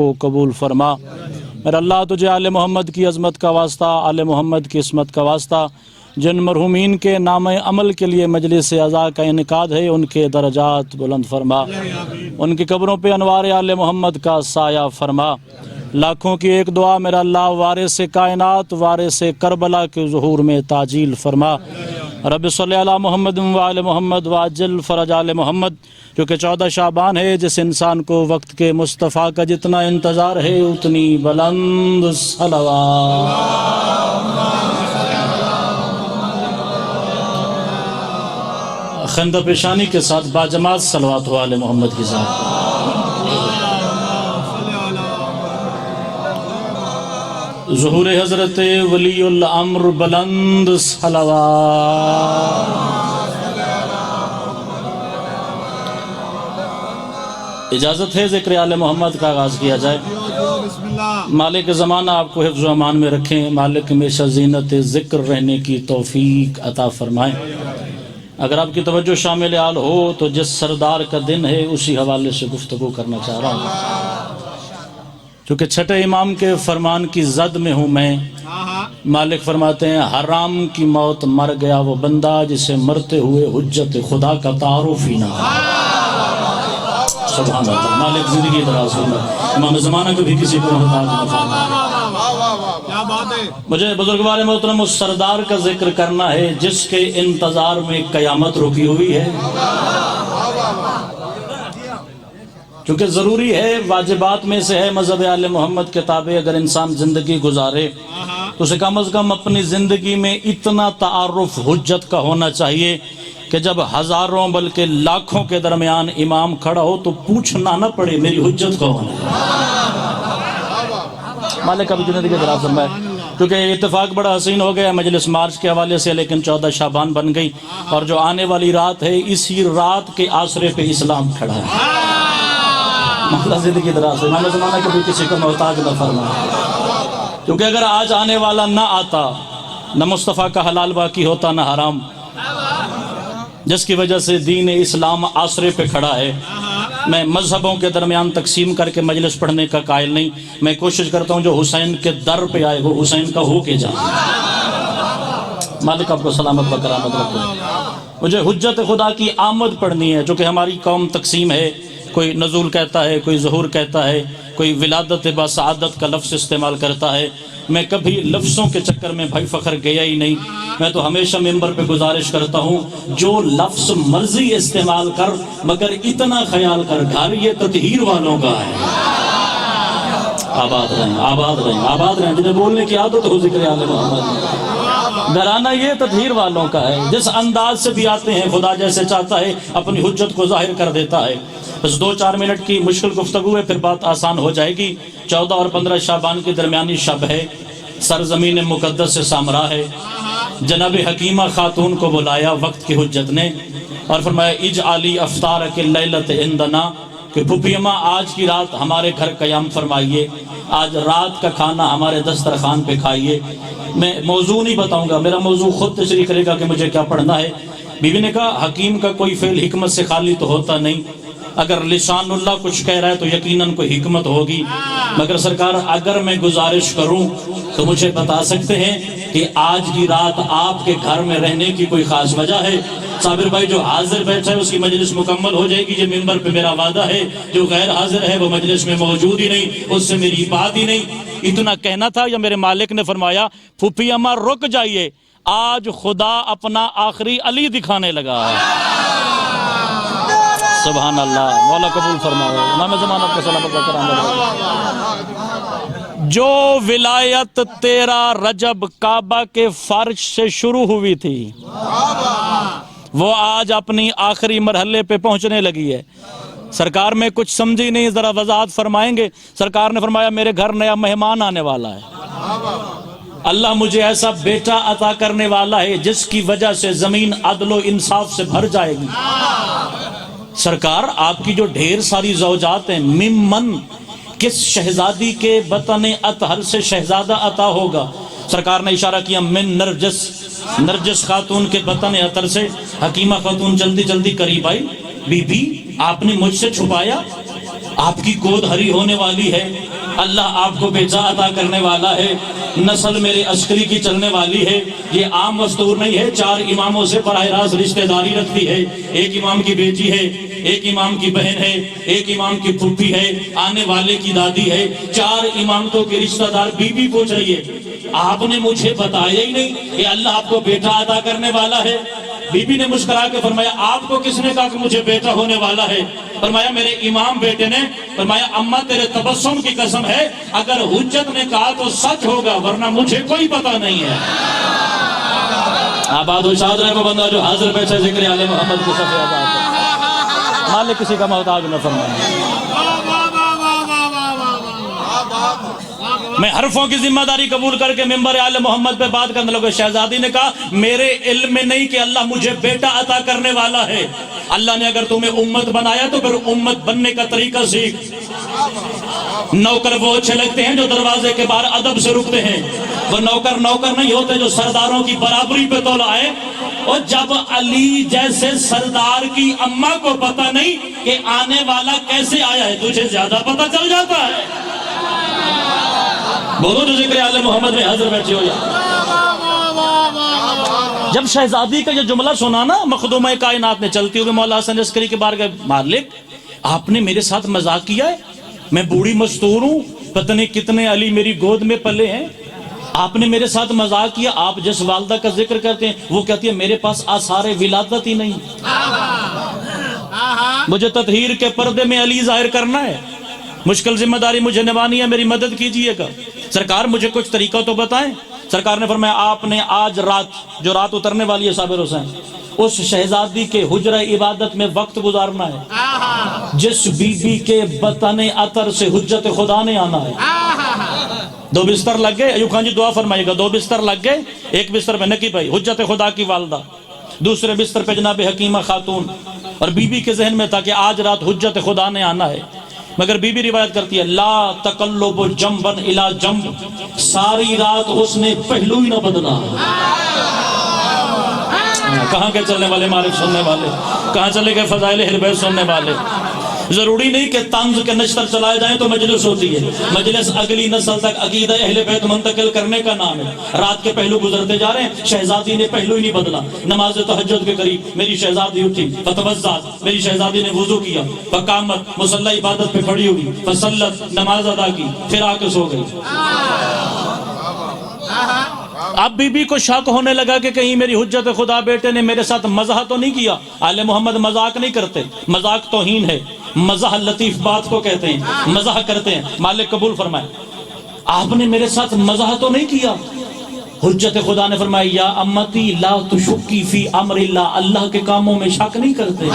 کو قبول فرما۔ میرا اللہ تجھے آل محمد کی عظمت کا واسطہ، آل محمد کی عصمت کا واسطہ، جن مرحومین کے نام عمل کے لیے مجلس عزا کا انعقاد ہے ان کے درجات بلند فرما، ان کی قبروں پہ انوار آل محمد کا سایہ فرما۔ لاکھوں کی ایک دعا میرا اللہ وارث کائنات وارث کربلا کے ظہور میں تعجیل فرما۔ رب صلی علی محمد وآل محمد وعجل فرج آل محمد، کیونکہ 14 شعبان ہے، جس انسان کو وقت کے مصطفیٰ کا جتنا انتظار ہے اتنی بلند صلوات۔ خندہ پیشانی کے ساتھ باجماعت صلوات و آل محمد کی ذات۔ ظہور حضرت ولی الامر بلند صلوات۔ اجازت ہے ذکر آل محمد کا آغاز کیا جائے۔ مالک زمانہ آپ کو حفظ و امان میں رکھیں، مالک ہمیشہ زینت ذکر رہنے کی توفیق عطا فرمائیں۔ اگر آپ کی توجہ شامل حال ہو تو جس سردار کا دن ہے اسی حوالے سے گفتگو کرنا چاہ رہا ہوں، چونکہ چھٹے امام کے فرمان کی زد میں ہوں میں۔ مالک فرماتے ہیں حرام کی موت مر گیا وہ بندہ جسے مرتے ہوئے حجت خدا کا تعارف ہی نہ۔ سبحان اللہ، مالک زندگی دراز ہوگا، امام زمانہ کو بھی کسی کو محتاج نہ فرمائے۔ مجھے بزرگوار محترم اس سردار کا ذکر کرنا ہے جس کے انتظار میں قیامت رکی ہوئی ہے، کیونکہ ضروری ہے، واجبات میں سے ہے مذہب آل محمد کے تابع اگر انسان زندگی گزارے تو اسے کم از کم اپنی زندگی میں اتنا تعارف حجت کا ہونا چاہیے کہ جب ہزاروں بلکہ لاکھوں کے درمیان امام کھڑا ہو تو پوچھنا نہ پڑے میری حجت کون ہے۔ مالک ابھی زندگی دراز فرمائے، کیونکہ اتفاق بڑا حسین ہو گیا مجلس مارچ کے حوالے سے، لیکن 14 شعبان بن گئی اور جو آنے والی رات ہے اسی رات کے آسرے پہ اسلام کھڑا ہے۔ مولا زندگی دراز ہے، امام زمانہ کبھی کسی کو محتاج نہ فرمائے، کیونکہ اگر آج آنے والا نہ آتا نہ مصطفیٰ کا حلال باقی ہوتا نہ حرام، جس کی وجہ سے دین اسلام آسرے پہ کھڑا ہے۔ میں مذہبوں کے درمیان تقسیم کر کے مجلس پڑھنے کا قائل نہیں، میں کوشش کرتا ہوں جو حسین کے در پہ آئے وہ حسین کا ہو کے جائے۔ مالک آپ کو سلامت و کرامت رکھے۔ مجھے حجت خدا کی آمد پڑھنی ہے، جو کہ ہماری قوم تقسیم ہے، کوئی نزول کہتا ہے، کوئی ظہور کہتا ہے، کوئی ولادت با سعادت کا لفظ استعمال کرتا ہے۔ میں کبھی لفظوں کے چکر میں بھائی فخر گیا ہی نہیں، میں تو ہمیشہ ممبر پہ گزارش کرتا ہوں جو لفظ مرضی استعمال کر مگر اتنا خیال کر گھر یہ تطہیر والوں کا ہے۔ آباد رہیں، آباد رہیں، آباد رہیں، جنہیں بولنے کی عادت ہو ذکر آل محمد۔ گھرانہ یہ تطہیر والوں کا ہے، جس انداز سے بھی آتے ہیں خدا جیسے چاہتا ہے اپنی حجت کو ظاہر کر دیتا ہے۔ بس 2-4 منٹ کی مشکل گفتگو ہے، پھر بات آسان ہو جائے گی۔ 14 اور 15 شعبان کی درمیانی شب ہے، سرزمین مقدس سے سامراہ ہے۔ جناب حکیمہ خاتون کو بلایا وقت کی حجت نے اور فرمایا اجعلی افطارک اللیلۃ عندنا، کہ پھوپھی اماں آج کی رات ہمارے گھر قیام فرمائیے، آج رات کا کھانا ہمارے دسترخوان پہ کھائیے۔ میں موضوع نہیں بتاؤں گا، میرا موضوع خود تشریح کرے گا کہ مجھے کیا پڑھنا ہے۔ بیوی نے کہا حکیم کا کوئی فعل حکمت سے خالی تو ہوتا نہیں، اگر لسان اللہ کچھ کہہ رہا ہے تو یقیناً کوئی حکمت ہوگی، مگر سرکار اگر میں گزارش کروں تو مجھے بتا سکتے ہیں کہ آج کی رات آپ کے گھر میں رہنے کی کوئی خاص وجہ ہے؟ صابر بھائی جو حاضر بیٹھا ہے اس کی مجلس مکمل ہو جائے گی، یہ ممبر پہ میرا وعدہ ہے، جو غیر حاضر ہے وہ مجلس میں موجود ہی نہیں، اس سے میری بات ہی نہیں۔ اتنا کہنا تھا یا میرے مالک نے فرمایا پھوپھی اماں رک جائیے، آج خدا اپنا آخری علی دکھانے لگا ہے۔ سبحان اللہ، مولا قبول فرمائے، امام زمانہ کو سلامت و کرامت۔ جو ولایت 13 رجب کعبہ کے فرش سے شروع ہوئی تھی وہ آج اپنی آخری مرحلے پہ پہنچنے لگی ہے۔ سرکار میں کچھ سمجھی نہیں، ذرا وضاحت فرمائیں گے؟ سرکار نے فرمایا میرے گھر نیا مہمان آنے والا ہے، اللہ مجھے ایسا بیٹا عطا کرنے والا ہے جس کی وجہ سے زمین عدل و انصاف سے بھر جائے گی۔ سرکار آپ کی جو ڈھیر ساری زوجات ہیں، ممن کس شہزادی کے بطن اطہر سے شہزادہ عطا ہوگا؟ سرکار نے اشارہ کیا من نرجس خاتون کے بطن اطہر سے۔ حکیمہ خاتون جلدی جلدی قریب آئی، بی بی آپ نے مجھ سے چھپایا، آپ کی گود ہری ہونے والی ہے، اللہ آپ کو بیٹا عطا کرنے والا ہے، نسل میرے عسکری کی چلنے والی ہے، یہ عام مستور نہیں ہے، 4 اماموں سے براہ راست رشتہ داری رکھتی ہے، ایک امام کی بیٹی ہے، ایک امام کی بہن ہے، ایک امام کی پھوپھی ہے، آنے والے کی دادی ہے، 4 امامتوں کے رشتہ دار بی بی پوچھ رہی ہے، آپ نے مجھے بتایا ہی نہیں کہ اللہ آپ کو بیٹا عطا کرنے والا ہے۔ بی بی نے مسکرا کے فرمایا آپ کو کس نے کہا کہ مجھے بیٹا ہونے والا ہے؟ فرمایا میرے امام بیٹے نے۔ فرمایا اماں تیرے تبسم کی قسم ہے، اگر حجت نے کہا تو سچ ہوگا، ورنہ مجھے کوئی پتہ نہیں ہے۔ آباد و شاد رہے وہ بندہ جو حاضر بیٹھے ذکر آل محمد کی صفحے آباد ہے، مالک کسی کا محتاج نہ فرمائے۔ میں حرفوں کی ذمہ داری قبول کر کے ممبر آل محمد پہ بات کرنے لگا۔ شہزادی نے کہا میرے علم میں نہیں کہ اللہ مجھے بیٹا عطا کرنے والا ہے، اللہ نے اگر تمہیں امت بنایا تو پھر امت بننے کا طریقہ سیکھ۔ نوکر وہ اچھے لگتے ہیں جو دروازے کے باہر ادب سے رکتے ہیں، وہ نوکر نہیں ہوتے جو سرداروں کی برابری پہ تولا آئے۔ اور جب علی جیسے سردار کی اماں کو پتہ نہیں کہ آنے والا کیسے آیا ہے، تجھے زیادہ پتہ چل جاتا ہے۔ بولو جو ذکر آل محمد میں حاضر بیٹھے ہو یا جب شہزادی کا یہ جملہ سنا نا، مخدومہ کائنات نے چلتی ہوئی مولا حسن عسکری کے بارگاہ مالک آپ نے میرے ساتھ مذاق کیا ہے، میں بوڑھی مستور ہوں، پتہ نہیں کتنے علی میری گود میں پلے ہیں، آپ نے میرے ساتھ مذاق کیا۔ آپ جس والدہ کا ذکر کرتے ہیں وہ کہتی ہے میرے پاس آثار ولادت ہی نہیں، مجھے تطہیر کے پردے میں علی ظاہر کرنا ہے، مشکل ذمہ داری مجھے نبھانی ہے، میری مدد کیجئے گا۔ سرکار مجھے کچھ طریقہ تو بتائیں۔ سرکار نے فرمایا آپ نے آج جو رات اترنے والی ہے صابر حسین، اس شہزادی کے حجرہ عبادت میں وقت گزارنا ہے جس بی بی کے بطن عطر سے حجت خدا نے آنا ہے۔ 2 بستر لگ گئے، ایوب خان جی دعا فرمائیے گا، 2 بستر لگ گئے، ایک بستر پہ نقی بھائی حجت خدا کی والدہ، دوسرے بستر پہ جناب حکیمہ خاتون، اور بی بی کے ذہن میں تھا کہ آج رات حجت خدا نے آنا ہے، مگر بی بی روایت کرتی ہے لا تقلب جنبن الی جنب، ساری رات اس نے پہلو ہی نہ بدلا۔ کہاں کے چلنے والے مالک سننے والے، کہاں چلے گئے فضائل اہل بیت سننے والے۔ ضروری نہیں کہ طنز کے نشتر چلائے جائیں تو مجلس ہوتی ہے، مجلس اگلی نسل تک عقیدہ اہل بیت منتقل کرنے کا نام ہے۔ رات کے پہلو گزرتے جا رہے ہیں، شہزادی نے پہلو ہی نہیں بدلا۔ نماز تہجد کے قریب میری شہزادی اٹھی، فتوضأت، میری شہزادی نے وضو کیا، فقامت، مصلی عبادت پہ کھڑی ہوئی، فصلت، نماز ادا کی، پھر آ کے سو گئی۔ اب بی بی کو شک ہونے لگا کہ کہیں میری حجت خدا بیٹے نے میرے ساتھ مزاح تو نہیں کیا۔ آل محمد مذاق نہیں کرتے، مذاق توہین ہے، مزاح لطیف بات کو کہتے ہیں، مزاح کرتے ہیں۔ مالک قبول فرمائے آپ نے میرے ساتھ مزاح تو نہیں کیا؟ حجت خدا نے فرمایا یا امتی لا تشکی فی امر اللہ، اللہ کے کاموں میں شک نہیں کرتے۔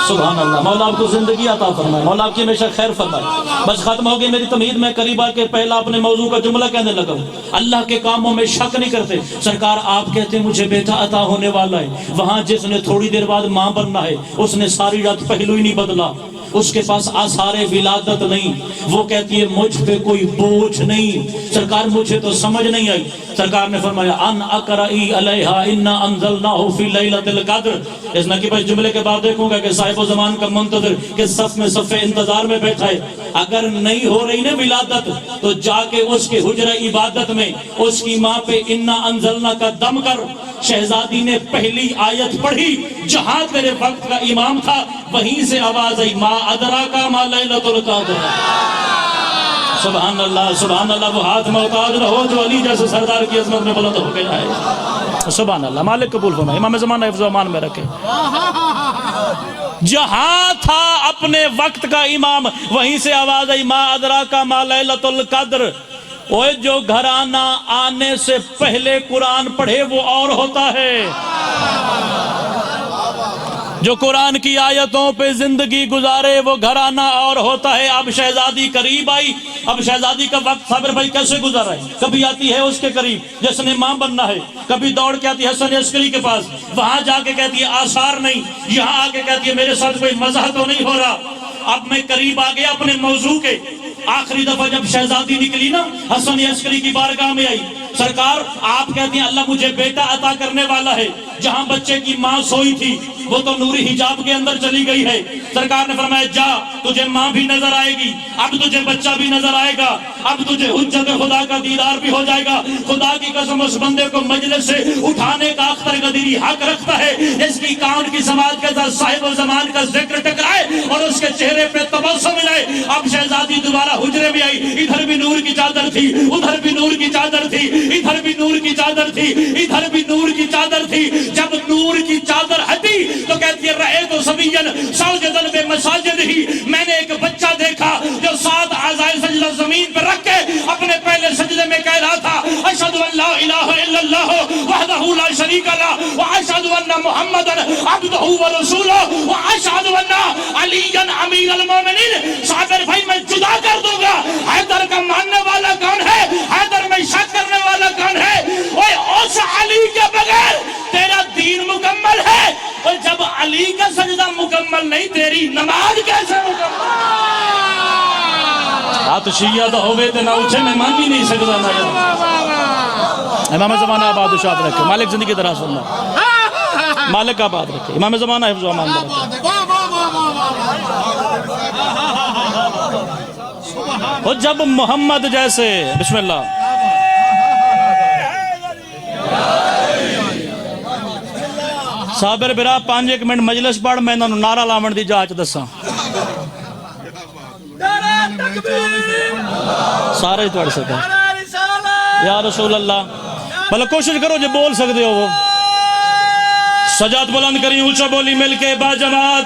سبحان اللہ، مولا آپ کو زندگی عطا فرمائے، مولا آپ کی ہمیشہ خیر فرمائے۔ بس ختم ہو گئی میری تمہید، میں قریب آ کے پہلا اپنے موضوع کا جملہ کہنے لگا ہوں، اللہ کے کاموں میں شک نہیں کرتے۔ سرکار آپ کہتے ہیں مجھے بیٹا عطا ہونے والا ہے، وہاں جس نے تھوڑی دیر بعد ماں بننا ہے اس نے ساری رات پہلو ہی نہیں بدلا، اس کے پاس آثار ولادت نہیں، وہ کہتی ہے مجھ پہ کوئی بوجھ نہیں۔ سرکار مجھے تو سمجھ نہیں آئی۔ سرکار نے فرمایا ان اقرئی علیہا انا انزلناہ فی لیلۃ القدر۔ اس نقی پر جملے کے بعد دیکھوں گا کہ صاحب و زمان کا منتظر کہ صف میں صف انتظار میں بیٹھا ہے، اگر نہیں ہو رہی نا ولادت تو جا کے اس کے حجرہ عبادت میں اس کی ماں پہ انا انزلنا کا دم کر۔ شہزادی نے پہلی آیت پڑھی، جہاں تیرے وقت کا امام تھا وہیں سے آواز آئی ما ادراکا ما لیلۃ القدر۔ سبحان اللہ، سبحان اللہ، وہ ہاتھ محتاج نہ ہو جو علی جیسے سردار کی عظمت میں بلند ہو کے جائے۔ سبحان اللہ، مالک قبول فرمائے، امام زمانہ حفظ و امان میں رکھے۔ جہاں تھا اپنے وقت کا امام وہیں سے آواز آئی ما ادراکا ما لیلۃ القدر۔ وہ جو گھرانہ آنے سے پہلے قرآن پڑھے وہ اور ہوتا ہے، جو قرآن کی آیتوں پہ زندگی گزارے وہ گھرانہ اور ہوتا ہے۔ اب شہزادی قریب آئی، اب شہزادی کا وقت صابر بھائی کیسے گزر رہا ہے؟ کبھی آتی ہے اس کے قریب جس نے ماں بننا ہے، کبھی دوڑ کے آتی ہے حسن عسکری کے پاس، وہاں جا کے کہتی ہے آثار نہیں، یہاں آ کے کہتی ہے میرے ساتھ کوئی مزاح تو نہیں ہو رہا۔ اب میں قریب آ گیا اپنے موضوع کے۔ آخری دفعہ جب شہزادی نکلی نا حسن عسکری کی بارگاہ میں آئی، سرکار آپ کہتی ہیں اللہ مجھے بیٹا عطا کرنے والا ہے، جہاں بچے کی ماں سوئی تھی وہ تو نوری حجاب کے اندر چلی گئی ہے. سرکار نے فرمایا جا تجھے ماں بھی نظر آئے گی, اب تجھے بچہ بھی نظر آئے گا, اب تجھے حجت خدا کا دیدار بھی ہو جائے گا. خدا کی قسم اس بندے کو مجلس سے اٹھانے کا اختر قدیری حق رکھتا ہے اس کی کان کی سماعت کے ساتھ صاحب الزمان کا ذکر ٹکرائے اور اس کے چہرے پہ تبسم ملائے. اب شہزادی دوبارہ حجرے میں آئی, ادھر بھی نور کی چادر تھی, ادھر بھی نور کی چادر تھی, ادھر بھی نور کی چادر تھی, ادھر بھی نور کی چادر تھی. جب نور کی چادر ہٹی تو کہتی ہے رأیت سبیًا ساجداً بمساجدہ, میں نے ایک بچہ دیکھا جو 7 اعضائے سجدہ زمین پر رکھ کے اپنے پہلے سجدے میں کہہ رہا تھا اشہد ان لا الہ الا اللہ وحدہ لا شریک لہ واشہد ان محمدًا عبدہ ورسولہ واشہد ان علیٰ امیر المومنین. صابر بھائی میں جدا کر دوں گا, حیدر کا ماننے والا کون ہے, حیدر میں شک کرنے والا کون ہے؟ اس علی کے بغیر تیرا دین مکمل ہے, اور جب علی کا سجدہ مکمل نہیں تیری نماز کیسے مکمل؟ ہاتھ شیعہ تو ہوئے تھے نہ اچھے میں مان بھی نہیں سکتا نا یار. امام زمانہ آباد و شاد رکھے, مالک زندگی طرح سننا, مالک آباد رکھے, امام زمانہ حفظ و امان رکھے. اور جب محمد جیسے بسم اللہ صابر برا 5 منٹ مجلس پڑھ میں انہوں نعرہ لاون دی جاچ دساں سارے توڑ سکا یا رسول اللہ. بھلا کوشش کرو جو بول سکتے ہو وہ سجاد بلند کری اونچا بولی مل کے با جماعت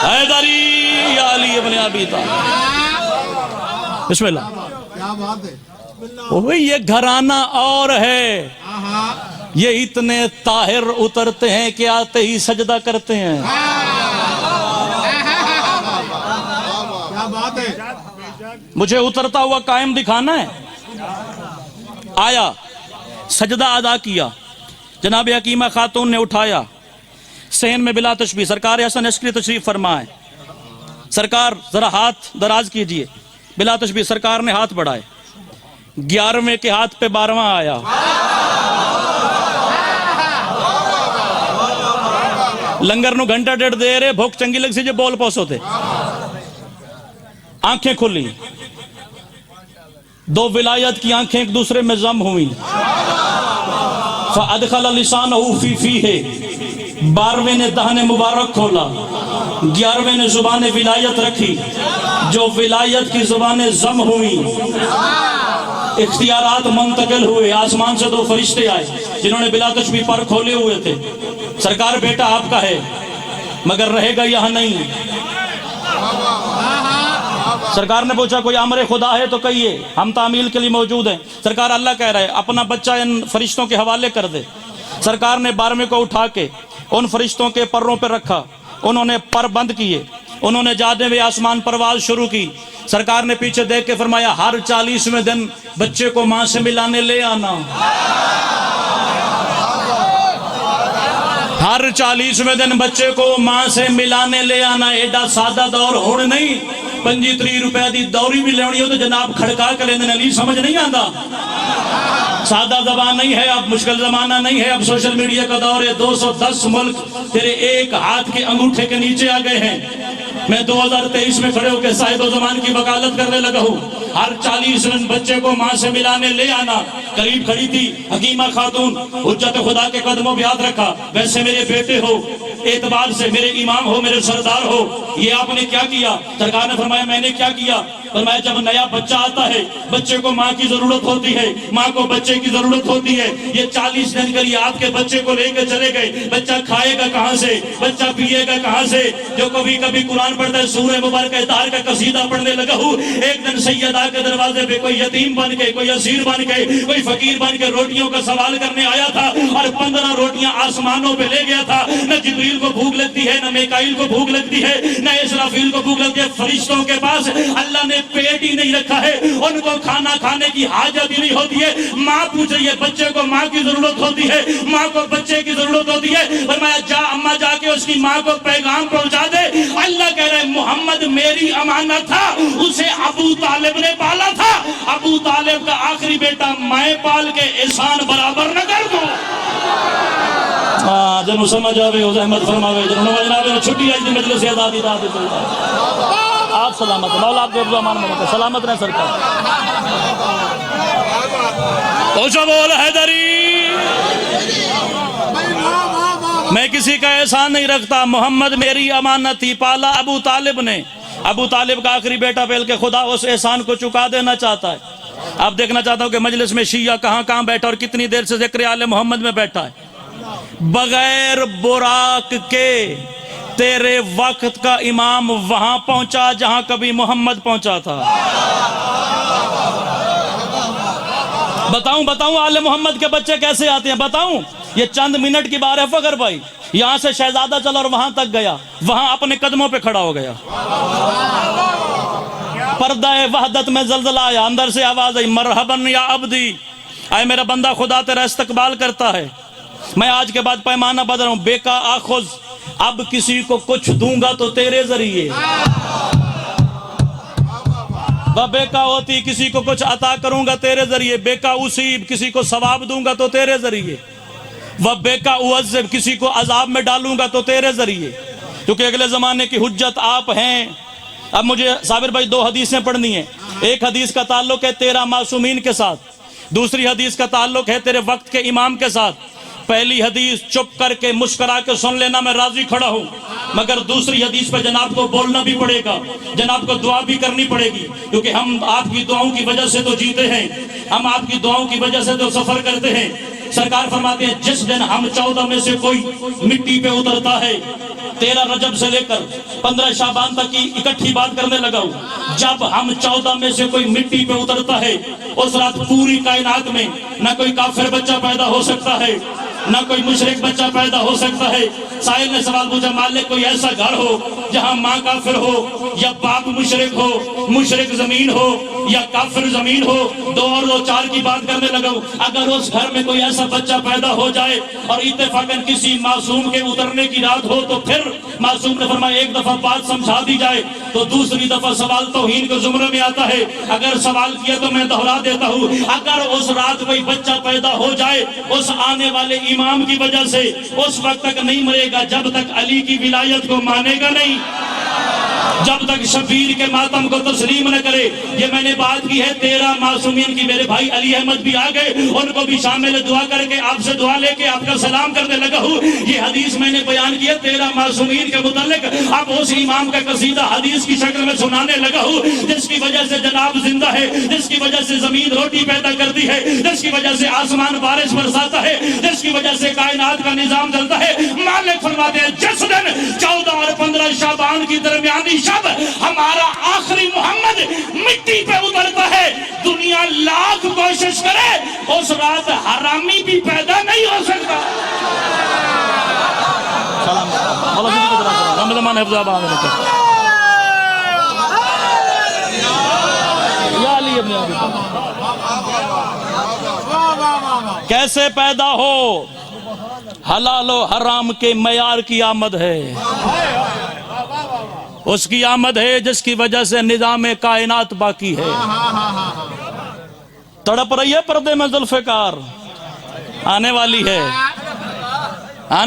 حیدری یا علی ابن ابی طالب. بسم اللہ. یہ گھرانہ اور ہے, یہ اتنے طاہر اترتے ہیں کہ آتے ہی سجدہ کرتے ہیں. مجھے اترتا ہوا قائم دکھانا ہے. آیا سجدہ ادا کیا, جناب حکیمہ خاتون نے اٹھایا صحن میں بلا تشبیہ. سرکار حسن عسکری تشریف فرمائے. سرکار ذرا ہاتھ دراز کیجئے. بلا تشبیہ سرکار نے ہاتھ بڑھائے, 11ویں کے ہاتھ پہ 12واں آیا. لنگر نو گھنٹہ ڈیڑھ دے رہے, بھوک چنگی لگ سی جو بول پوسو تھے. آنکھیں کھلی, 2 ولایت کی آنکھیں ایک دوسرے میں ضم ہوئی. فَأَدْخَلَ لِسَانَهُ فِي فِيهِ, 12ویں نے دہن مبارک کھولا, 11ویں نے زبان ولایت رکھی. جو ولایت کی زبانیں ضم ہوئی, اختیارات منتقل ہوئے. آسمان سے 2 فرشتے آئے جنہوں نے بلا تشبیہ پر کھولے ہوئے تھے. سرکار بیٹا آپ کا ہے مگر رہے گا یہاں نہیں. سرکار نے پوچھا کوئی امر خدا ہے تو کہیے, ہم تعمیل کے لیے موجود ہیں. سرکار اللہ کہہ رہے اپنا بچہ ان فرشتوں کے حوالے کر دے. سرکار نے 12ویں کو اٹھا کے ان فرشتوں کے پروں پہ رکھا, انہوں نے پر بند کیے, انہوں نے جانے میں آسمان پرواز شروع کی. سرکار نے پیچھے دیکھ کے فرمایا ہر 40ویں دن بچے کو ماں سے ملانے لے آنا. ہر 40ویں دن بچے کو ماں سے ملانے لے آنا. ایڈا سادہ دور ہونے نہیں, 25 روپے دی دوری بھی لیونی ہو تو جناب کھڑکا کے لیندے علی سمجھ نہیں آندا. سادہ زبان نہیں ہے, اب مشکل زمانہ نہیں ہے, اب سوشل میڈیا کا دور ہے. 210 ملک تیرے ایک ہاتھ کے انگوٹھے کے نیچے آ گئے ہیں. میں 2023 میں کھڑے ہو کے صاحب و زمان کی وکالت کرنے لگا ہوں. ہر 40 بچے کو ماں سے ملانے لے آنا. قریب کھڑی تھی حکیمہ خاتون, حجت خدا کے قدموں پہ ہاتھ رکھا. ویسے میرے بیٹے ہو, اعتبار سے میرے امام ہو, میرے سردار ہو, یہ آپ نے کیا کیا؟ سرکار نے فرمایا میں نے کیا کیا؟ فرمایا جب نیا بچہ آتا ہے بچے کو ماں کی ضرورت ہوتی ہے, ماں کو بچے کی ضرورت ہوتی ہے. یہ 40 دن کے لیے آپ کے بچے کو لے کے چلے گئے. بچہ کھائے گا کہاں سے, بچہ پیے گا کہاں سے؟ جو کبھی کبھی قرآن پڑھتا ہے سورہ مبارکہ اطہار کا قصیدہ پڑھنے لگا ہوں. ایک دن سیدہ کے دروازے پہ کوئی یتیم بن کے, کوئی اسیر بن کے, کوئی فقیر بن کے روٹیوں کا سوال کرنے آیا تھا, اور 15 روٹیاں آسمانوں پہ لے گیا تھا. نہ جبریل کو بھوک لگتی ہے, نہ میکائیل کو بھوک لگتی ہے, نہ اسرافیل کو بھوک لگتی ہے. فرشتوں کے پاس اللہ نے پیٹ ہی نہیں رکھا ہے, ان کو کھانا کھانے کی حاجت ہی نہیں ہوتی ہے. ماں پوچھ رہی ہے, بچے کو ماں کی ضرورت ہوتی ہے, ماں کو بچے کی ضرورت ہوتی ہے. فرمایا جا اماں جا کے اس کی ماں کو پیغام پہنچا دے. اللہ کہہ رہے محمد میری امانت تھا, اسے ابو طالب نے پالا تھا. ابو طالب کا آخری بیٹا میں پال کے احسان برابر نہ کر دوں. ہاں جنو سمجھ آوے ہو زحمت فرماوے جنو نماز ناوے چھٹی آج دی مجلس آزادی دا دی آپ سلامت ہیں مولا آپ کے حفظ و امان میں رکھے سلامت رہیں سرکار اوچھا بول حیدری میں کسی کا احسان نہیں رکھتا محمد میری امانت تھی پالا ابو طالب نے ابو طالب کا آخری بیٹا پہل کے خدا اس احسان کو چکا دینا چاہتا ہے اب دیکھنا چاہتا ہوں کہ مجلس میں شیعہ کہاں کہاں بیٹھا اور کتنی دیر سے ذکر آل محمد میں بیٹھا ہے بغیر براق کے تیرے وقت کا امام وہاں پہنچا جہاں کبھی محمد پہنچا تھا بتاؤں آل محمد کے بچے کیسے آتے ہیں بتاؤں یہ چند منٹ کی بات ہے فخر بھائی یہاں سے شہزادہ چلا اور وہاں تک گیا وہاں اپنے قدموں پہ کھڑا ہو گیا پردہ وحدت میں زلزلہ آیا اندر سے آواز آئی مرحباً یا عبدی اے میرا بندہ خدا تیرا استقبال کرتا ہے میں آج کے بعد پیمانہ بدل ہوں بے کا آخذ اب کسی کو کچھ دوں گا تو تیرے ذریعے بے کا ہوتی کسی کو کچھ عطا کروں گا تیرے ذریعے بے کا اصیب کسی کو ثواب دوں گا تو تیرے ذریعے بے کا اعذب کسی کو عذاب میں ڈالوں گا تو تیرے ذریعے کیونکہ اگلے زمانے کی حجت آپ ہیں اب مجھے صابر بھائی 2 حدیثیں پڑھنی ہیں ایک حدیث کا تعلق ہے 13 معصومین کے ساتھ دوسری حدیث کا تعلق ہے تیرے وقت کے امام کے ساتھ پہلی حدیث چپ کر کے مسکرا کے سن لینا میں راضی کھڑا ہوں مگر دوسری حدیث پہ جناب کو بولنا بھی پڑے گا جناب کو دعا بھی کرنی پڑے گی کیونکہ ہم آپ کی دعاؤں کی وجہ سے تو جیتے ہیں ہم آپ کی دعاؤں کی وجہ سے تو سفر کرتے ہیں سرکار فرماتے ہیں جس دن ہم 14 میں سے کوئی مٹی پہ اترتا ہے 13 رجب سے لے کر 15 شعبان تک کی اکٹھی بات کرنے لگا ہوں جب ہم 14 میں سے کوئی مٹی پہ اترتا ہے اس رات پوری کائنات میں نہ کوئی کافر بچہ پیدا ہو سکتا ہے نہ کوئی مشرک بچہ پیدا ہو سکتا ہے سائل نے سوال پوچھا مالک کوئی ایسا گھر ہو جہاں ماں کافر ہو یا باپ مشرک ہو مشرک زمین ہو یا کافر زمین ہو 2 اور 2 4 کی بات کرنے لگا ہوں اگر اس گھر میں کوئی ایسا بچہ پیدا ہو جائے اور اتفاقاً کسی معصوم کے اترنے کی رات ہو تو پھر معصوم نے فرمایا ایک دفعہ بات سمجھا دی جائے تو دوسری دفعہ سوال توہین کے زمرے میں آتا ہے اگر سوال کیا تو میں دہرا دیتا ہوں اگر اس رات کوئی بچہ پیدا ہو جائے اس آنے والے امام کی وجہ سے اس وقت تک نہیں مرے گا جب تک علی کی ولایت کو مانے گا نہیں جب تک شبیر کے ماتم کو تسلیم نہ کرے یہ میں نے بات کی ہے 13 معصومین کی میرے بھائی علی احمد بھی آگئے ان کو بھی شامل دعا کر کے آپ سے دعا لے کے آپ کا سلام کرنے لگا ہوں یہ حدیث میں نے بیان کی ہے 13 معصومین کے متعلق اب اس امام کا قصیدہ حدیث کی شکل میں سنانے لگا ہوں جس کی وجہ سے جناب زندہ ہے جس کی وجہ سے زمین روٹی پیدا کرتی ہے جس کی وجہ سے آسمان بارش برساتا ہے جس کی وجہ سے کائنات کا نظام چلتا ہے مالک فرماتے ہیں جس دن 14 اور 15 شعبان کی درمیانی شب ہمارا آخری محمد مٹی پہ اترتا ہے دنیا لاکھ کوشش کرے اس رات حرامی بھی پیدا نہیں ہو سکتا کیسے پیدا ہو حلال و حرام کے معیار کی آمد ہے اس کی آمد ہے جس کی وجہ سے نظام کائنات باقی ہے تڑپ رہی ہے پردے میں ذوالفقار آنے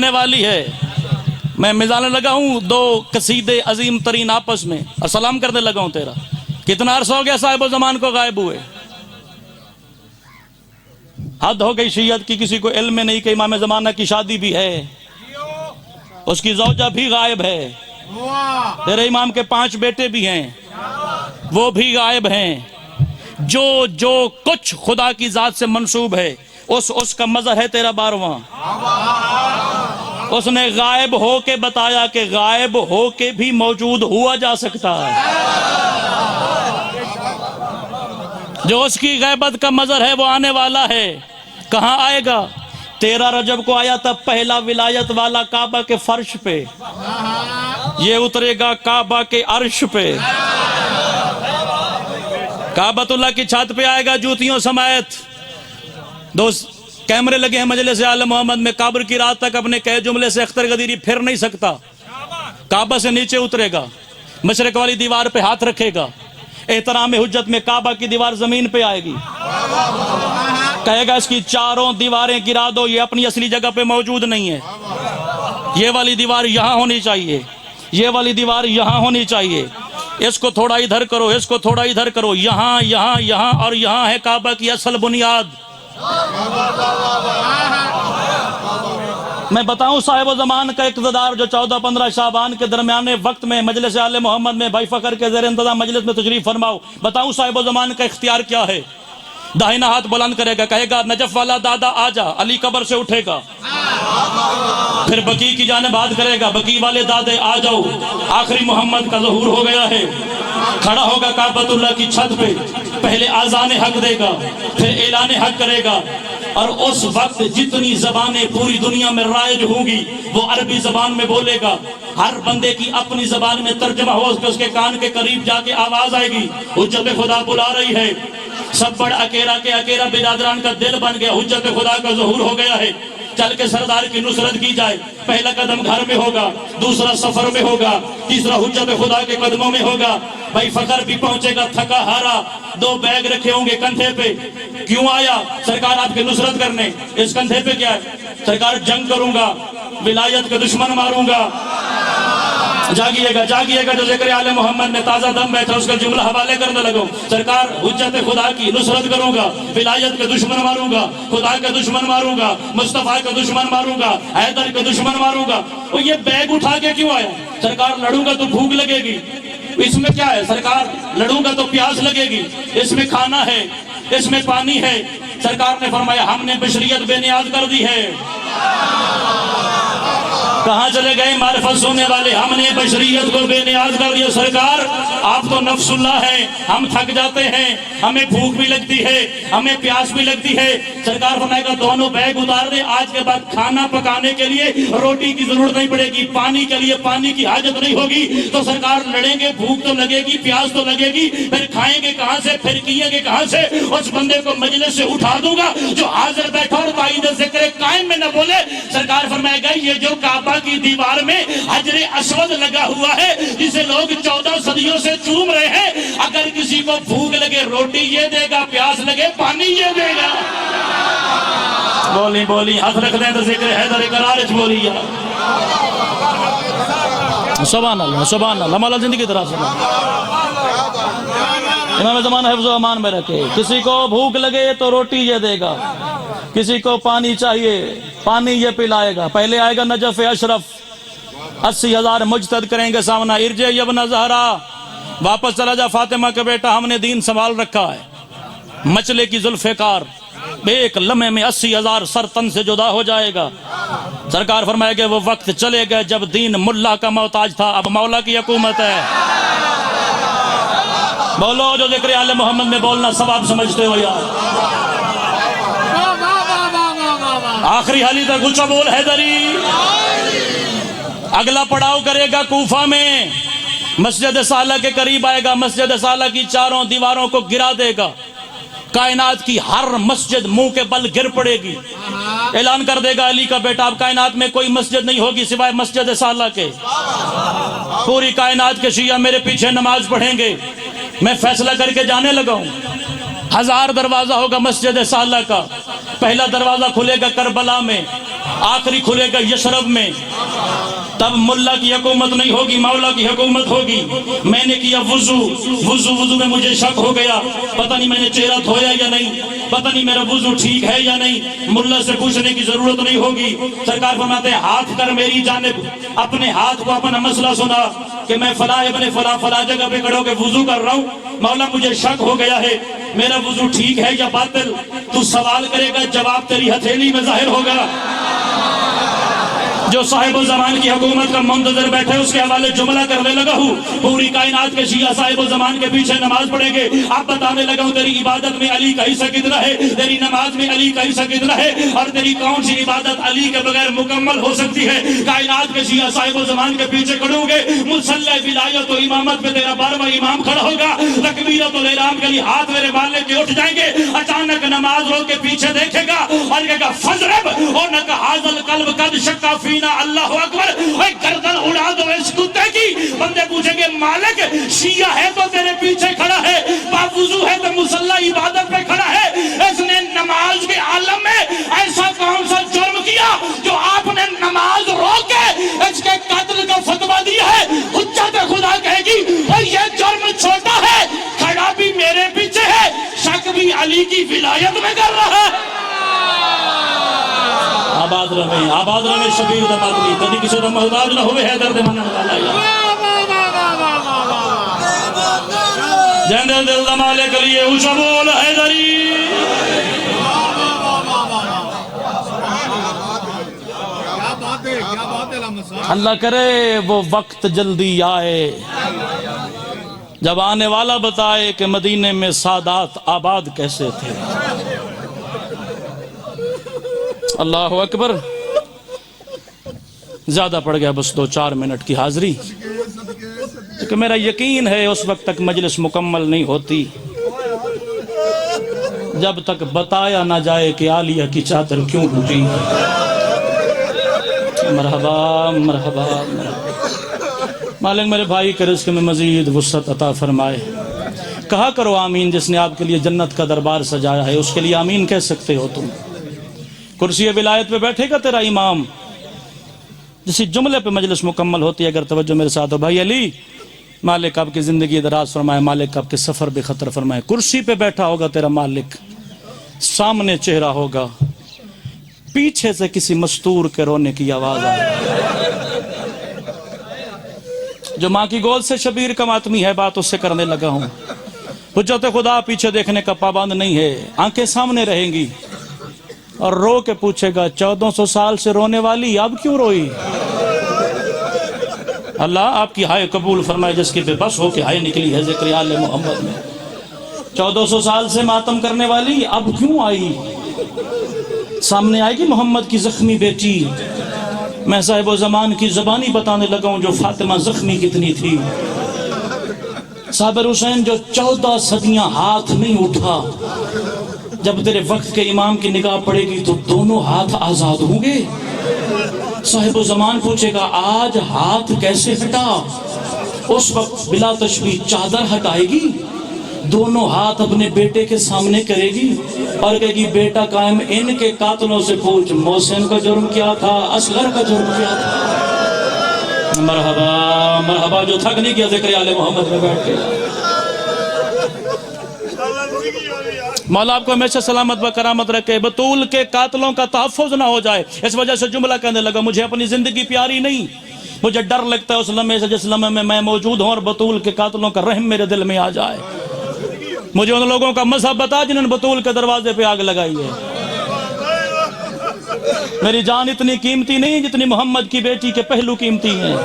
والی ہے میں مزانے لگا ہوں 2 قصیدے عظیم ترین آپس میں السلام کرنے لگا ہوں تیرا کتنا عرصہ ہو گیا صاحب و زمان کو غائب ہوئے حد ہو گئی شیعت کی کسی کو علم میں نہیں کہ امام زمانہ کی شادی بھی ہے اس کی زوجہ بھی غائب ہے تیرے امام کے 5 بیٹے بھی ہیں وہ بھی غائب ہیں جو کچھ خدا کی ذات سے منسوب ہے اس کا مظہر ہے تیرا 12واں اس نے غائب ہو کے بتایا کہ غائب ہو کے بھی موجود ہوا جا سکتا ہے جو اس کی غیبت کا مظہر ہے وہ آنے والا ہے کہاں آئے گا 13 رجب کو آیا تھا پہلا ولایت والا کعبہ کے فرش پہ یہ اترے گا کعبہ کے عرش پہ کعبۃ اللہ کی چھت پہ آئے گا جوتیوں سمیت دوست کیمرے لگے ہیں مجلس آل محمد میں قبر کی رات تک اپنے کہے جملے سے اختر غدیری پھر نہیں سکتا کعبہ سے نیچے اترے گا مشرق والی دیوار پہ ہاتھ رکھے گا احترام حجت میں کعبہ کی دیوار زمین پہ آئے گی کہے گا اس کی 4 دیواریں گرا دو یہ اپنی اصلی جگہ پہ موجود نہیں ہے یہ والی دیوار یہاں ہونی چاہیے، یہ والی دیوار یہاں ہونی چاہیے، اس کو تھوڑا ادھر کرو، اس کو تھوڑا ادھر کرو، یہاں یہاں یہاں، اور یہاں ہے کعبہ کی اصل بنیاد۔ میں بتاؤں صاحب و زمان کا اقتدار جو 14-15 شعبان کے درمیانے وقت میں مجلس آل محمد میں بھائی فخر کے زیر انتظام مجلس میں تشریف فرماؤ، بتاؤں صاحب و زمان کا اختیار کیا ہے؟ داہنا ہاتھ بلند کرے گا، کہے گا نجف والا دادا آجا، علی قبر سے اٹھے گا، پھر بقی کی جانب بات کرے گا، بقی والے دادے آ جاؤ، آخری محمد کا ظہور ہو گیا ہے، کھڑا ہوگا کعبۃ اللہ کی چھت پہ، پہلے آذان حق دے گا، پھر اعلان حق کرے گا، اور اس وقت جتنی زبانیں پوری دنیا میں رائج ہوں گی وہ عربی زبان میں بولے گا، ہر بندے کی اپنی زبان میں ترجمہ ہو اس کے کان کے قریب جا کے آواز آئے گی، حجت خدا بلا رہی ہے، سب بڑھ اکیرا کے اکیرا برادران کا دل بن گیا، حجت خدا کا ظہور ہو گیا ہے، چل کے سردار کی نصرت کی جائے، پہلا قدم گھر میں ہوگا، دوسرا سفر میں ہوگا، تیسرا حجت خدا کے قدموں میں ہوگا، بھائی فخر بھی پہنچے گا تھکا ہارا، 2 بیگ رکھے ہوں گے کندھے پہ، کیوں آیا؟ سرکار آپ کی نصرت کرنے، اس کندھے پہ کیا ہے؟ سرکار جنگ کروں گا، ولایت کا دشمن ماروں گا، جاگیے گا جو ذکر آل محمد میں تازہ دم بیٹھا اس کا جملہ حوالے کرنے لگوں، سرکار حجت خدا کی نصرت کروں گا، ولایت کا دشمن ماروں گا، خدا کا دشمن ماروں گا، مصطفیٰ کا دشمن ماروں گا، حیدر کا دشمن ماروں گا۔ وہ یہ بیگ اٹھا کے کیوں آیا؟ سرکار لڑوں گا تو بھوک لگے گی، اس میں کیا ہے؟ سرکار لڑوں گا تو پیاس لگے گی، اس میں کھانا ہے، اس میں پانی ہے، سرکار نے فرمایا ہم نے بشریت بے نیاز کر دی ہے۔ کہاں چلے گئے معرفت سننے والے؟ ہم نے بشریت کو بے نیاز کر دیا۔ سرکار آپ تو نفس اللہ ہیں، ہم تھک جاتے ہیں، ہمیں بھوک بھی لگتی ہے، ہمیں پیاس بھی لگتی ہے، سرکار فرمائے گا دونوں بیگ اتار دے، آج کے بعد کھانا پکانے کے لیے روٹی کی ضرورت نہیں پڑے گی، پانی کے لیے پانی کی حاجت نہیں ہوگی، تو سرکار لڑیں گے، بھوک تو لگے گی، پیاس تو لگے گی، پھر کھائیں گے کہاں سے، پھر کیے گے کہاں سے؟ اس بندے کو مجلس سے اٹھا دوں گا جو حاضر بیٹھا اور تائید ذکر قائم میں نہ بولے۔ سرکار فرمائے گا یہ جو کعبہ کی دیوار میں حجر اسود لگا ہوا ہے جسے لوگ 14 صدیوں سے چوم رہے ہیں، اگر کسی کو بھوک لگے روٹی یہ دے گا، پیاس لگے پانی یہ دے گا۔ بولی ہاتھ رکھ دیں تو ذکر حیدر کرارج بولی یا سبحان اللہ سبحان اللہ، مولا زندگی طرح سے امام زمان حفظ و امان میں رکھے۔ کسی کو بھوک لگے تو روٹی یہ دے گا، کسی کو پانی چاہیے پانی یہ پلائے گا۔ پہلے آئے گا نجف اشرف، 80,000 مجتہد کریں گے سامنا، ارجع ابن زہرا، واپس چلا جا فاطمہ کے بیٹا، ہم نے دین سنبھال رکھا ہے۔ مچلے کی ذوالفقار ایک لمحے میں 80,000 سر تن سے جدا ہو جائے گا۔ سرکار فرمائے گا وہ وقت چلے گئے جب دین ملا کا محتاج تھا، اب مولا کی حکومت ہے۔ بولو جو ذکر آل محمد میں بولنا ثواب سمجھتے ہو یار۔ آخری حالی تک اونچا بول حیدری۔ اگلا پڑاؤ کرے گا کوفہ میں، مسجد سالہ کے قریب آئے گا، مسجد سالہ کی چاروں دیواروں کو گرا دے گا، کائنات کی ہر مسجد منہ کے بل گر پڑے گی، اعلان کر دے گا علی کا بیٹا اب کائنات میں کوئی مسجد نہیں ہوگی سوائے مسجد سالہ کے، پوری کائنات کے شیعہ میرے پیچھے نماز پڑھیں گے، میں فیصلہ کر کے جانے لگا ہوں۔ 1000 دروازہ ہوگا مسجد سالہ کا، پہلا دروازہ کھلے گا کربلا میں، آخری کھلے گا یشرب میں، تب ملا کی حکومت نہیں ہوگی، مولا کی حکومت ہوگی۔ میں نے کیا وضو میں مجھے شک ہو گیا، پتہ نہیں میں نے چہرہ دھویا یا نہیں، پتہ نہیں میرا وضو ٹھیک ہے یا نہیں، ملا سے پوچھنے کی ضرورت نہیں ہوگی۔ سرکار فرماتے ہیں ہاتھ کر میری جانب، اپنے ہاتھ کو اپنا مسئلہ سنا کہ میں فلاں ابن فلاں جگہ پہ کھڑا ہو کے وضو کر رہا ہوں، مولا مجھے شک ہو گیا ہے میرا وضو ٹھیک ہے یا باطل، تو سوال کرے گا جواب تیری ہتھیلی میں ظاہر ہوگا۔ جو صاحب الزمان کی حکومت کا منتظر بیٹھے اس کے حوالے جملہ کرنے لگا ہوں، پوری کائنات کے شیعہ صاحب الزمان کے پیچھے نماز پڑھیں گے، آپ بتانے لگا ہوں تیری عبادت میں علی کا حصہ کتنا ہے، تیری نماز میں علی کا حصہ کتنا ہے، اور تیری کون سی عبادت علی کے بغیر مکمل ہو سکتی ہے۔ کائنات کے شیعہ صاحب الزمان کے پیچھے کھڑوں گے، مصلی ولایت و امامت پہ تیرا 12واں امام کھڑا ہوگا، تکبیرت الاحرام کے لیے ہاتھ میرے بالے کے اٹھ جائیں گے، اچانک نماز رو کے پیچھے دیکھے گا اور کہے گا فضرب اونک حاضل قلب قد شکا فینا اللہ اکبر، اے گردن اڑا دو اس کتے کی۔ بندے پوچھیں گے مالک شیعہ ہے تو تیرے پیچھے کھڑا ہے، باوضو ہے تو مصلی عبادت پہ کھڑا ہے، اس نے نماز کے عالم میں ایسا کون سا جرم کیا جو آپ نے نماز رو کے شک بھی علی کی ولایت میں کر رہا ہے۔ آباد رہے شبیر دمادری، کدی کسی کا محتاج نہ ہوئے حیدر دے منن والا جندل دل دمالے کریے اونچا بول حیدری۔ اللہ کرے وہ وقت جلدی آئے جب آنے والا بتائے کہ مدینے میں سادات آباد کیسے تھے۔ اللہ اکبر۔ زیادہ پڑ گیا بس 2-4 منٹ کی حاضری، کہ میرا یقین ہے اس وقت تک مجلس مکمل نہیں ہوتی جب تک بتایا نہ جائے کہ عالیہ کی چادر کیوں ٹوٹی۔ مرحبا مرحبا مرحبا۔ مالک میرے بھائی کے رزق میں مزید وسعت عطا فرمائے۔ کہا کرو آمین، جس نے آپ کے لیے جنت کا دربار سجایا ہے اس کے لیے آمین کہہ سکتے ہو تم۔ کرسی ولایت پہ بیٹھے گا تیرا امام، جسی جملے پہ مجلس مکمل ہوتی ہے، اگر توجہ میرے ساتھ ہو۔ بھائی علی، مالک آپ کی زندگی دراز فرمائے، مالک آپ کے سفر بے خطر فرمائے۔ کرسی پہ بیٹھا ہوگا تیرا مالک، سامنے چہرہ ہوگا، پیچھے سے کسی مستور کے رونے کی آواز آئے۔ جو ماں کی گود سے شبیر کا ماتمی ہے، بات اس سے کرنے لگا ہوں۔ حجت خدا پیچھے دیکھنے کا پابند نہیں ہے، آنکھیں سامنے رہیں گی اور رو کے پوچھے گا 1400 سال سے رونے والی اب کیوں روئی؟ اللہ آپ کی ہائے قبول فرمائے، جس کی بے بس ہو کے ہائے نکلی ہے ذکر آل محمد میں۔ 1400 سال سے ماتم کرنے والی اب کیوں آئی؟ سامنے آئے گی محمد کی زخمی بیٹی۔ میں صاحب و زمان کی زبانی بتانے لگا ہوں جو فاطمہ زخمی کتنی تھی۔ صابر حسین جو 14 صدیاں ہاتھ نہیں اٹھا، جب تیرے وقت کے امام کی نگاہ پڑے گی تو دونوں ہاتھ آزاد ہوں گے۔ صاحب و زمان پوچھے گا آج ہاتھ کیسے ہٹا؟ اس وقت بلا تشبیہ چادر ہٹائے گی، دونوں ہاتھ اپنے بیٹے کے سامنے کرے گی اور کہے گی بیٹا قائم، ان کے قاتلوں سے پوچھ محسن کا جرم کیا تھا، اصغر کا جرم کیا تھا۔ مرحبا مرحبا، جو تھک نہیں کیا ذکر آل محمد میں بیٹھ کے۔ مولا آپ کو ہمیشہ سلامت و کرامت رکھے، بطول کے قاتلوں کا تحفظ نہ ہو جائے۔ اس وجہ سے جملہ کہنے لگا مجھے اپنی زندگی پیاری نہیں، مجھے ڈر لگتا ہے اس لمحے سے جس لمحے میں موجود ہوں اور بطول کے قاتلوں کا رحم میرے دل میں آ جائے۔ مجھے ان لوگوں کا مذہب بتا جنہوں نے بطول کے دروازے پہ آگ لگائی ہے۔ میری جان اتنی قیمتی نہیں جتنی محمد کی بیٹی کے پہلو قیمتی ہیں۔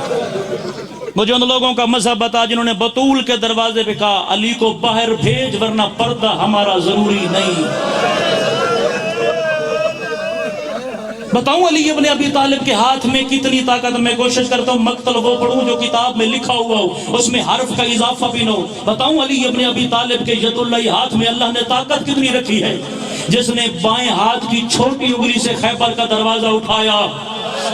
مجھے ان لوگوں کا مذہب بتا جنہوں نے بطول کے دروازے پہ کہا علی کو باہر بھیج ورنہ پردہ ہمارا ضروری نہیں۔ بتاؤں علی ابن ابی طالب کے ہاتھ میں کتنی طاقت، میں کوشش کرتا ہوں مقتل وہ پڑھوں جو کتاب میں لکھا ہوا ہو، اس میں حرف کا اضافہ بھی نہ ہو۔ بتاؤں علی ابن ابی طالب کے ید اللہ ہاتھ میں اللہ نے طاقت کتنی رکھی ہے، جس نے بائیں ہاتھ کی چھوٹی انگلی سے خیبر کا دروازہ اٹھایا۔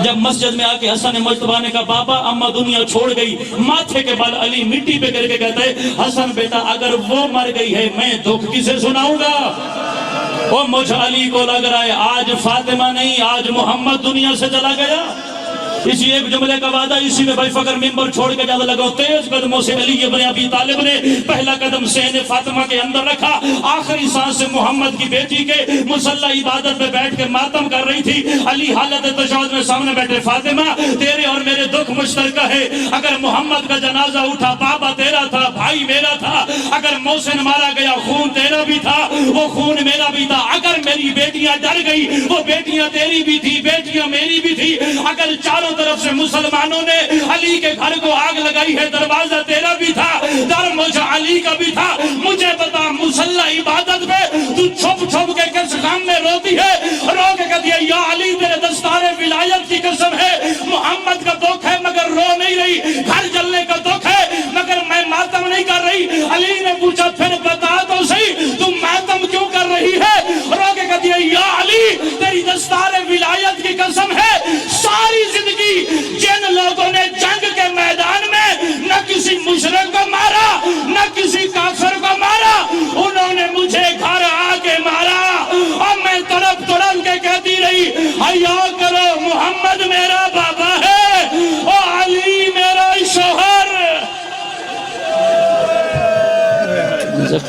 جب مسجد میں آ کے حسن مجتبیٰ نے کہا بابا اما دنیا چھوڑ گئی، ماتھے کے بال علی مٹی پہ گر کے کہتا ہے حسن بیٹا اگر وہ مر گئی ہے میں دکھ کسے سناؤں گا؟ وہ مجھ علی کو لگ رہا ہے آج فاطمہ نہیں آج محمد دنیا سے چلا گیا۔ اسی ایک جملے کا وعدہ، اسی میں بھائی فکر ممبر چھوڑ کے جانے لگا، تیز قدموں سے علی ابن ابی طالب نے پہلا قدم سین فاطمہ کے اندر رکھا، آخری سانس سے محمد کی بیٹی کے مصلی عبادت میں بیٹھ کے ماتم کر رہی تھی۔ علی حالت تشہد میں سامنے بیٹھے، فاطمہ تیرے اور میرے دکھ مشترکہ ہے، اگر محمد کا جنازہ اٹھا بابا تیرا تھا، بھائی میرا تھا، اگر محسن مارا گیا خون تیرا بھی تھا، وہ خون میرا بھی تھا، اگر میری بیٹیاں ڈر گئی وہ بیٹیاں تیری بھی تھی، بیٹیاں میری بھی تھی، اگر چاروں طرف سے مسلمانوں نے علی کے گھر کو آگ لگائی ہے دروازہ تیرا بھی تھا، در مجھ علی کا بھی تھا، مجھے بتا مصلی عبادت میں تو چھپ چھپ کے کس کام میں روتی ہے؟ رو کے کہتی ہے یا علی تیرے دستار ولایت کی قسم ہے، محمد کا دکھ ہے مگر رو نہیں رہی، گھر جلنے کا دکھ ہے مگر میں ماتم نہیں کر رہی۔ علی نے پوچھا پھر بتا تو صحیح تم ماتم کیوں کر رہی ہے؟ رو کے کہتی ہے یا علی تیری دستار ولایت کی قسم ہے، ساری زندگی جن لوگوں نے جنگ کے میدان میں نہ کسی مشرک کو مارا نہ کسی کافر کو مارا، انہوں نے مجھے گھر آ کے مارا، اور میں تڑپ تڑپ کے کہتی رہی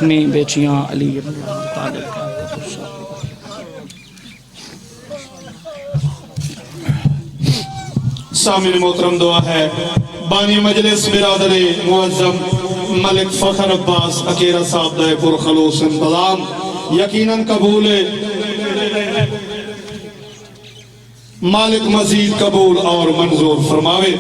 اپنی بیٹیاں علی ابن ابی طالب کا سامعین محترم دعا ہے بانی مجلس برادر معظم ملک فخر عباس اکیرہ صاحب دائے پر خلوص انتظام یقیناً قبول مالک مزید قبول اور منظور فرماوے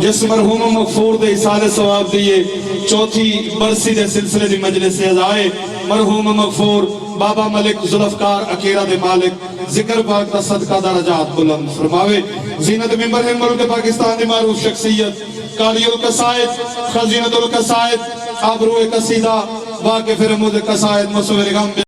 جس مرحوم مغفور دے اصال ثواب دیئے چوتھی برسی دے سلسلے دی مجلس سے ازائے مرحوم مغفور بابا ملک ذوالفقار اکیرہ دے مالک ذکر پاک دا صدقہ درجات بلند فرماوے زینت ممبر ہے ملک پاکستان دی معروف شخصیت قاری القصائد خزینت القصائد آبرو قصیدہ واقف رمود قصائد مصور غم